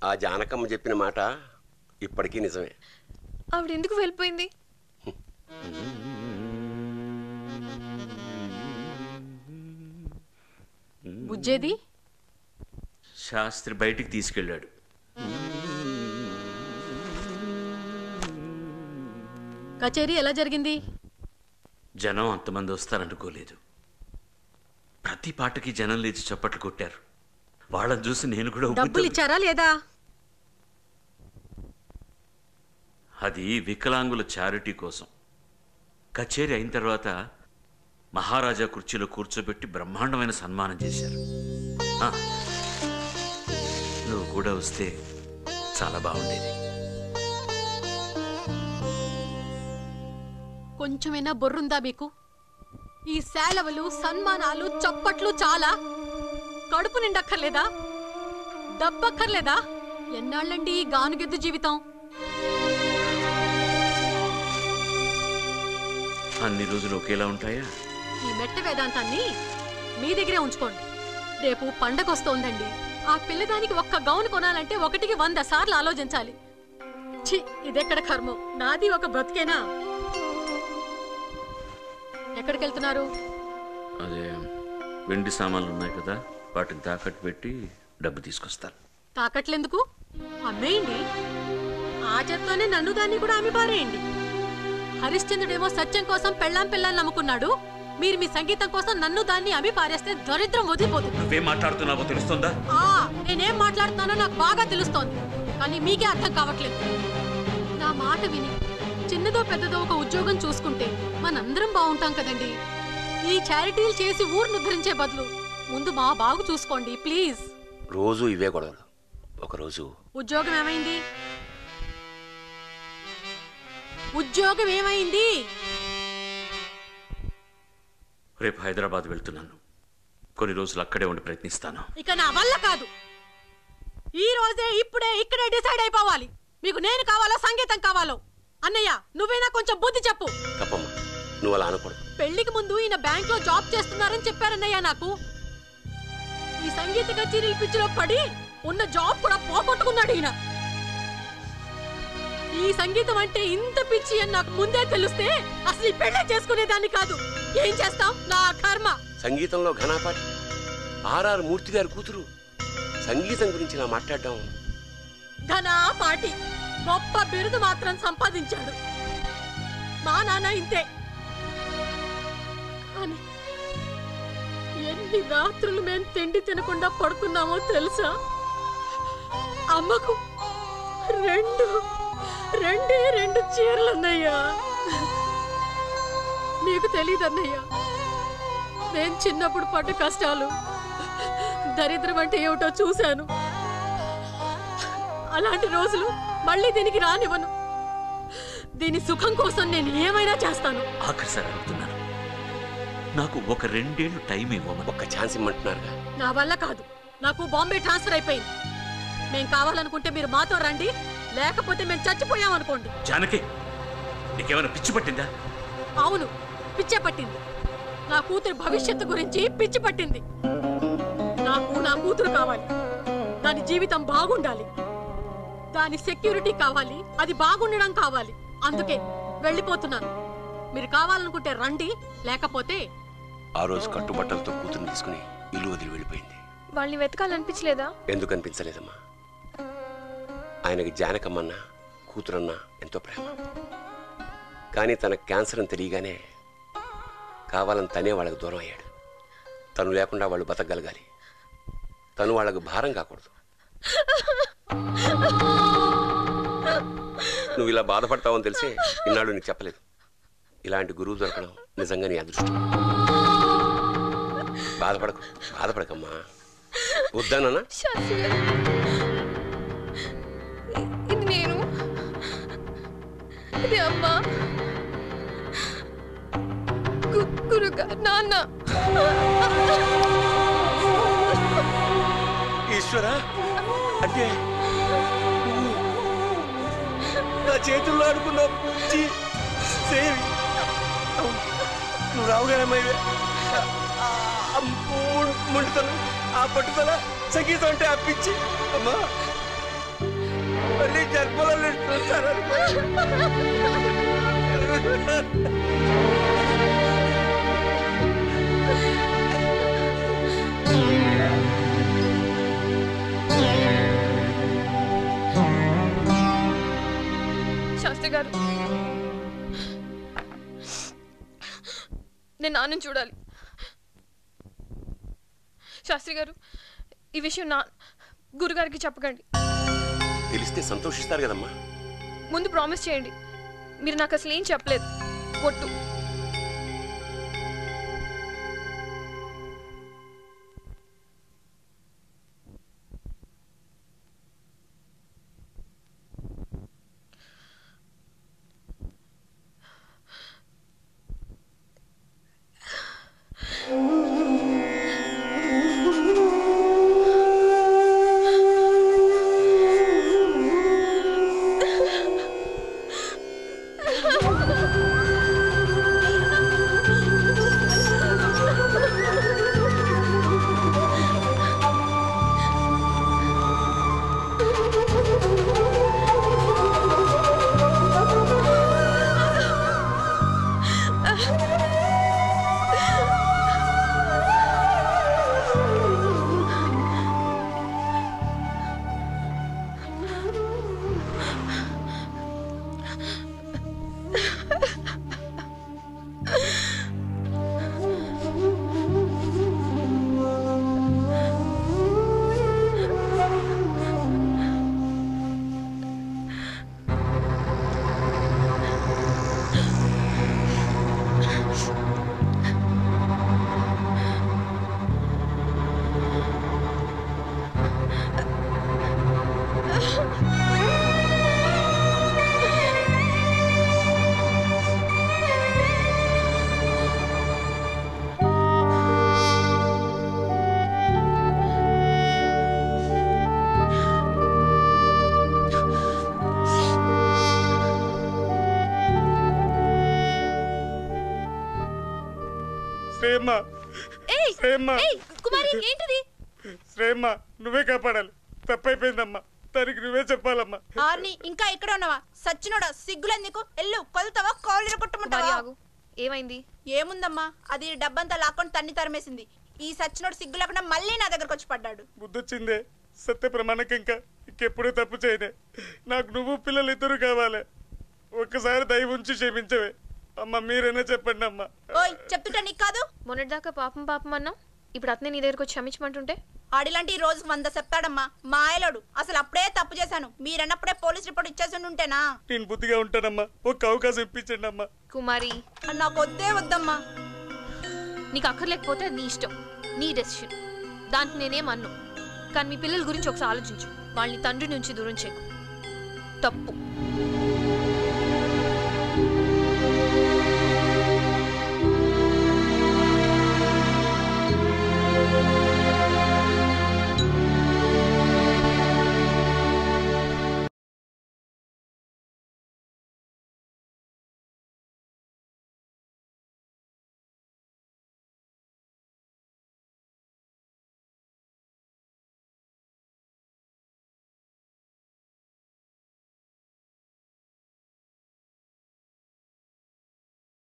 ఆ జానకమ్మ చెప్పిన మాట ఇప్పటికీ నిజమే. ఆవిడ ఎందుకు వెళ్ళిపోయింది? బుజ్జేది శాస్త్రి బయటికి తీసుకెళ్ళాడు. కచేరీ ఎలా జరిగింది? జనం అంతమంది వస్తారనుకోలేదు. ప్రతి పాటకి జనం లేచి చప్పట్లు కొట్టారు. వాళ్ళని చూసి నేను కూడా డబ్బులు ఇచ్చారా లేదా? అది వికలాంగుల చారిటీ కోసం. కచేరీ అయిన తర్వాత మహారాజా కుర్చీలో కూర్చోబెట్టి బ్రహ్మాండమైన సన్మానం చేశారు. నువ్వు కూడా వస్తే చాలా బాగుండేది. కొంచెమైనా బొర్రుందా మీకు? ఈ సేలవలు, సన్మానాలు, చప్పట్లు చాలా. కడుపు నిండక్కర్లేదా? డబ్బక్కర్లేదా? ఎన్నాళ్ళండి ఈ గానుగెద్దు జీవితం? అన్ని రోజులు ఒకేలా ఉంటాయా? ఈ మెట్ట వేదాంతాన్ని మీ దగ్గరే ఉంచుకోండి. రేపు పండగొస్తోందండి. ఆ పిల్లదానికి ఒక్క గౌను కొనాలంటే 1కి 100 సార్లు ఆలోచించాలి. ఛీ, ఇదెక్కడ కర్మం? నాది ఒక బ్రతికేనా? ఎక్కడికెళ్తున్నారు? అదే వెండి సామాన్లు ఉన్నాయి కదా, వాటిని తాకట్టు పెట్టి డబ్బు తీసుకొస్తాను. తాకట్లెందుకు? అమ్మేయండి. ఆ చేత్తోనే నన్ను దాన్ని కూడా అమ్మి పారేయండి. హరిశ్చంద్రుడేమో సత్యం కోసం పెళ్ళాన్ని నమ్ముకున్నాడు. మీరు మీ సంగీతం కోసం నన్ను దాన్ని అమ్మి పారేస్తే దరిద్రం వదిలిపోతుంది. నువ్వేం మాట్లాడుతున్నావో తెలుస్తుందా? నేనేం మాట్లాడుతున్నానో నాకు బాగా తెలుస్తోంది, కానీ మీకే అర్థం కావట్లేదు. నా మాట విని చిన్నదో పెద్దదో ఒక ఉద్యోగం చూసుకుంటే మనందరం బాగుంటాం కదండి. ఈ చారిటీలు చేసి ఊరును ఉద్ధరించే బదులు ముందు మా బాగు చూసుకోండి ప్లీజ్. రోజు ఇవే గొడవలు. ఒకరోజు ఉద్యోగం ఏమైంది? ఉద్యోగం ఏమైంది? రేపు హైదరాబాద్ వెళ్తున్నాను. కొన్ని రోజులు అక్కడే ఉండి ప్రయత్నిస్తాను. ఇక నా వల్ల కాదు. ఈ రోజే ఇప్పుడే ఇక్కడే డిసైడ్ అయిపోవాలి. మీకు నేను కావాలో సంగీతం కావాలో? అన్నయ్య, నువ్వైనా కొంచెం బుద్ధి చెప్పు. తప్పమ్మా, నువ్వు అలా అనకూడదు. పెళ్లికి ముందు ఈయన బ్యాంక్ లో జాబ్ చేస్తున్నారని చెప్పారన్నయ్య నాకు. ఈ సంగీత కచేరీల పిచ్చిలో పడి ఉన్న జాబ్ కూడా పోగొట్టుకున్నాడు ఈయన. ఈ సంగీతం అంటే ఇంత పిచ్చి అని నాకు ముందే తెలిస్తే అసలు ఈ పెళ్లి చేసుకునేదాన్ని కాదు. ఏం చేస్తాం, నా కర్మ. సంగీతంలో ఘనాపాటి ఆర్ఆర్ మూర్తి గారి కూతురు సంగీతం గురించి ఇలా మాట్లాడడం. ఘనాపాటి గొప్ప బిరుదు మాత్రం సంపాదించాడు. మా నాన్న ఇంతే. కానీ ఎన్ని రాత్రులు మేము తిండి తినకుండా పడుకున్నామో తెలుసా? అమ్మకు రెండే చీరలన్నయ్యా. నీకు తెలీదన్నయ్యా, నేను చిన్నప్పుడు పడ్డ కష్టాలు, దరిద్రం అంటే ఏమిటో చూశాను. అలాంటి రోజులు మళ్ళీ దీనికి రానివ్వను. దీని సుఖం కోసం నేను ఏమైనా చేస్తాను. ఆఖరిసారి అడుగుతున్నాను, నాకు ఒక 2 ఏళ్ళు టైం ఇవ్వమని. ఒక్క ఛాన్స్ ఇమ్మంటున్నారుగా. నా వల్ల కాదు. నాకు బాంబే ట్రాన్స్ఫర్ అయిపోయింది. మేం కావాలనుకుంటే మీరు మాతో రండి, లేకపోతే మేము చచ్చిపోయామనుకోండి. జానకి, నీకేమైనా పిచ్చి పట్టిందా? అవును, పిచ్చే పట్టింది. నా కూతురు భవిష్యత్తు గురించి పిచ్చి పట్టింది. నాకు నా కూతురు కావాలి. దాని జీవితం బాగుండాలి. దాని సెక్యూరిటీ కావాలి. అది బాగుండడం కావాలి. అందుకే వెళ్ళిపోతున్నాను. మీరు కావాలనుకుంటే రండి, లేకపోతే. ఆ రోజు కట్టుబట్టలతో కూతురుని తీసుకుని ఇల్లు వదిలి వెళ్ళిపోయింది. వాళ్ళని వెతకాలనిపించలేదా? ఎందుకు అనిపించలేదమ్మా? ఆయనకి జానకమ్మన్నా కూతురన్నా ఎంతో ప్రేమ. కానీ తన క్యాన్సర్ అని తెలియగానే కావాలని తనే వాళ్ళకు దూరం అయ్యాడు. తను లేకుండా వాళ్ళు బతకగలగాలి. తను వాళ్ళకు భారం కాకూడదు. నువ్వు ఇలా బాధపడతావని తెలిసే ఇన్నాళ్ళు నీకు చెప్పలేదు. ఇలాంటి గురువు దొరకడం నిజంగా నీ అదృష్టం. బాధపడకమ్మా. వద్దానన్నా? ఇది నేను, ఇది అమ్మా, గురుగా నాన్న. ఈశ్వరా, అంటే నా చేతుల్లో ఆడుకున్నావు. నువ్వు రావుగానే మొండితనం, ఆ పట్టుదల, సంగీతం అంటే అప్పించి అమ్మా మళ్ళీ జన్మలో నేను చూస్తానని శాస్త్రి గారు, నేను నాన్నని చూడాలి. శాస్త్రి గారు, ఈ విషయం గురుగారికి చెప్పకండి. తెలిస్తే సంతోషిస్తారు కదమ్మా. ముందు ప్రామిస్ చేయండి, మీరు నాకు అసలు ఏం చెప్పలేదు. ఒట్టు. కుమారి, ఏంటిది? శ్రేయమ్మ, నువ్వే కాపాడాలి. తప్పైపోయిందమ్మా, తనకి నువ్వే చెప్పాలమ్మా. ఆర్ని, ఇంకా ఇక్కడ ఉన్నావా? సచ్చినోడా, సిగ్గులేదు నీకు? ఎల్లు, కొలుతావా, కాళ్ళు కొట్టమంటావా? ఏమైంది? ఏముందమ్మా, అది డబ్బంతా లాక్కొని తన్ని తరిమేసింది. ఈ సచ్చినోడు సిగ్గు లేకుండా మళ్ళీ నా దగ్గరకు వచ్చి పడ్డాడు. బుద్ధొచ్చిందే, సత్య ప్రమాణక ఇంకెప్పుడు తప్పు చేయనే. నాకు నువ్వు పిల్లలు ఇద్దరు కావాలి. ఒక్కసారి దయ ఉంచి క్షమించవే అమ్మా. మీరైనా చెప్పండి అమ్మా. ఓయ్, చెప్తుంటే నీకు కాదు? మొన్నటిదాకా పాపం పాపం అన్నావు, ఇప్పుడు అతనే నీ దగ్గరకు వచ్చి క్షమించమంటుంటే? ఆడిలాంటి ఈ రోజు 100 చెప్తాడమ్మా. మా ఆయలోడు అసలు అప్పుడే తప్పు చేశాను, మీరన్నప్పుడే పోలీస్ రిపోర్ట్ ఇచ్చేసి ఉంటేనా? నేను బుద్ధిగా ఉంటానమ్మా, ఒక్క అవకాశం ఇప్పించండి అమ్మా. కుమారి, నాకు వద్దే వద్దమ్మా. నీకు అక్కర్లేకపోతే నీ ఇష్టం, నీ డెసిషన్. దానికి నేనేం అన్ను. కానీ మీ పిల్లల గురించి ఒకసారి ఆలోచించు. వాళ్ళని తండ్రి నుంచి దూరం చేయకు. తప్పు.